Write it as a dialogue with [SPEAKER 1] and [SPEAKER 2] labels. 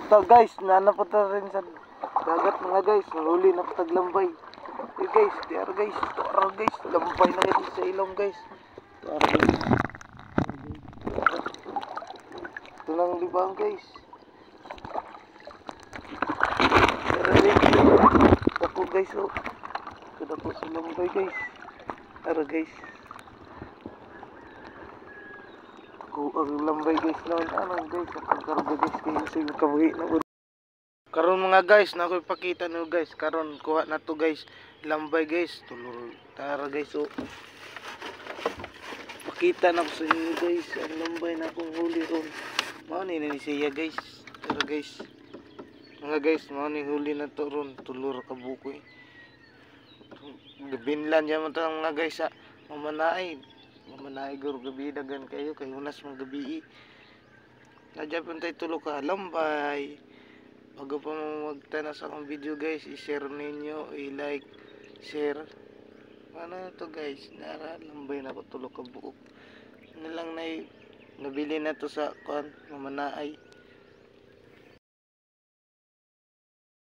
[SPEAKER 1] Ta guys, nanapunta rin sa dagat mga guys. Nahuli na pataglambay. Guys, diar guys. Tuara guys. Lambay na guys sa ilong guys. Tuara guys. Ito lang libang guys. Tuara guys. Dako guys oh. Dako sa lambay guys. Tuara guys. Ako ang lambay guys naman guys. Ang karga guys kayo sa yung kabuhi na po. Karon mga guys, na ako ipakita nyo guys. Karon kuha na to guys. Lambay guys. Tulur. Tara guys oh. Pakita na ko sa inyo guys. Ang lambay na akong huli ron. Mao ni siya guys. Tara guys. Mga guys, mao ni huli na to ron. Tulur ka bukoy. Gabinlan dyan mo ito mga guys ha. Mamanaay. Mamanaay garo gabi dagan kayo. Kay unas mga gabi. Nadya pun tayo tulog ka. Lambay. Bago pa mo magtana sa akong video guys. I-share ninyo. I-like. Share. Ano to guys. Nara. Lambay na ko tulog ka buok. Ano lang na nabili na to sa kuan. Mamanaay.